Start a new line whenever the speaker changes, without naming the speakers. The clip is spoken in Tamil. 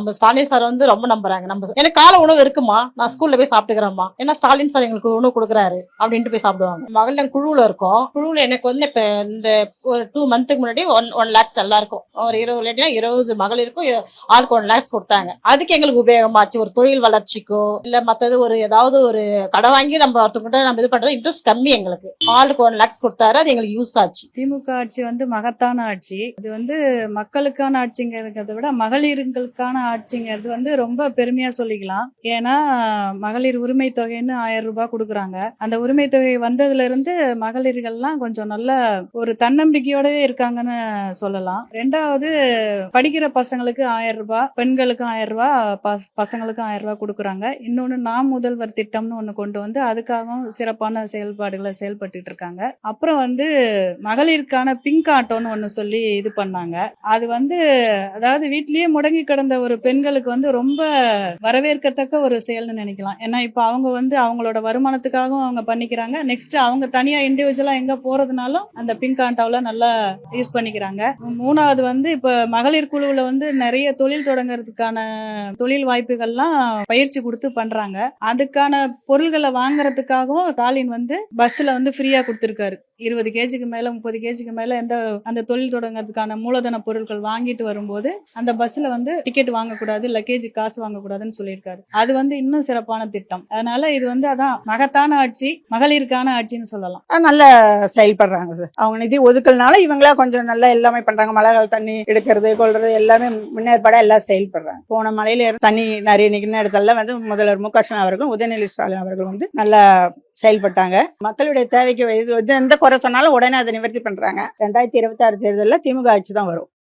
நம்ம ஸ்டாலின் சார் வந்து ரொம்ப நம்புறாங்க. நம்ம எனக்கு காலை உணவு இருக்குமா, நான் ஸ்கூல்ல போய் சாப்பிட்டுக்கிறேம்மா, ஏன்னா ஸ்டாலின் சார் எங்களுக்கு உணவு கொடுக்குறாரு அப்படின்ட்டு போய் சாப்பிடுவாங்க. மகளிர் குழுவுல இருக்கோம். குழுவுல எனக்கு வந்து இப்ப இந்த ஒரு 2 மந்த்துக்கு முன்னாடி 1 lakhs எல்லாருக்கும் ஒரு 20 மகளிருக்கும் ஆளுக்கு 1 lakhs கொடுத்தாங்க. அதுக்கு எங்களுக்கு உபயோகமாச்சு. ஒரு தொழில் வளர்ச்சிக்கோ இல்ல மத்தது ஒரு ஏதாவது ஒரு கடை வாங்கி நம்ம ஒருத்தவங்கிட்ட நம்ம இது பண்றது இன்ட்ரெஸ்ட் கம்மி. எங்களுக்கு ஆளுக்கு 1 lakhs கொடுத்தாரு. அது எங்களுக்கு யூஸ் ஆச்சு.
திமுக ஆட்சி வந்து மகத்தான ஆட்சி. இது வந்து மக்களுக்கான ஆட்சிங்கிறத விட மகளிர்களுக்கான ஆட்சிங்கிறது வந்து ரொம்ப பெருமையா சொல்லிக்கலாம். ஏன்னா மகளிர் உரிமை தொகைன்னு 1000 ரூபாய் கொடுக்குறாங்க. அந்த உரிமை தொகை வந்ததுல இருந்து மகளிர்கள்லாம் கொஞ்சம் நல்ல ஒரு தன்னம்பிக்கையோடவே இருக்காங்கன்னு சொல்லலாம். ரெண்டாவது, படிக்கிற பசங்களுக்கு 1000 ரூபாய், பெண்களுக்கும் 1000 ரூபாய், பசங்களுக்கும் 1000 ரூபாய் கொடுக்குறாங்க. இன்னொன்னு நாம் முதல்வர் திட்டம்னு ஒண்ணு கொண்டு வந்து அதுக்காகவும் சிறப்பான செயல்பாடுகளை செயல்பட்டு இருக்காங்க. அப்புறம் வந்து மகளிருக்கான பிங்க் ஆட்டோன்னு ஒண்ணு சொல்லி இது பண்ணாங்க. அது வந்து அதாவது வீட்லயே முடங்கி கிடந்த ஒரு பெண்களுக்கு வந்து ரொம்ப வரவேற்கத்தக்க ஒரு செயல்னு நினைக்கலாம். ஏன்னா இப்ப அவங்க வந்து அவங்களோட வருமானத்துக்காகவும் அவங்க பண்ணிக்கிறாங்க. நெக்ஸ்ட் அவங்க தனியா இண்டிவிஜுவலா எங்க போறதுனாலும் அந்த பிங்க் ஆட்டோல நல்லா யூஸ் பண்ணிக்கிறாங்க. மூணாவது வந்து இப்ப மகளிர் குழுவுல வந்து நிறைய தொழில் தொடங்குறதுக்கான தொழில் வாய்ப்புகள்லாம் பயிற்சி கொடுத்து பண்றாங்க. அதுக்கான பொருள்களை வாங்குறதுக்காகவும் ஸ்டாலின் வந்து பஸ்ல வந்து ஃப்ரீயா கொடுத்திருக்காரு. 20 கேஜிக்கு மேல 30 கேஜிக்கு மேல அந்த தொழில் தொடங்குறதுக்கான மூலதன பொருட்கள் வாங்கிட்டு வரும்போது அந்த பஸ்ல வந்து டிக்கெட் வாங்கக்கூடாது, லக்கேஜ் காசு வாங்கக்கூடாதுன்னு சொல்லியிருக்காரு. அது வந்து இன்னும் சிறப்பான திட்டம். அதனால இது வந்து அதான் மகத்தான ஆட்சி, மகளிருக்கான ஆட்சின்னு சொல்லலாம்.
நல்ல செயல்படுறாங்க சார். அவங்க நிதி ஒதுக்கல்னால இவங்களா கொஞ்சம் நல்லா எல்லாமே பண்றாங்க. மழை கால தண்ணி எடுக்கிறது கொள்றது எல்லாமே முன்னேற்பாடா எல்லாம் செயல்படுறாங்க. போன மழையில தண்ணி நிறைய நிற்கிற இடத்துல வந்து முதல்வர் மு க ஸ்டாலின் அவர்களும் உதயநிதி ஸ்டாலின் அவர்கள் வந்து நல்லா செயல்பட்டாங்க. மக்களுடைய தேவைக்கு எந்த குறை சொன்னாலும் உடனே அதை நிவர்த்தி பண்றாங்க. 2026 தேர்தலில் திமுக ஆட்சி தான் வரும்.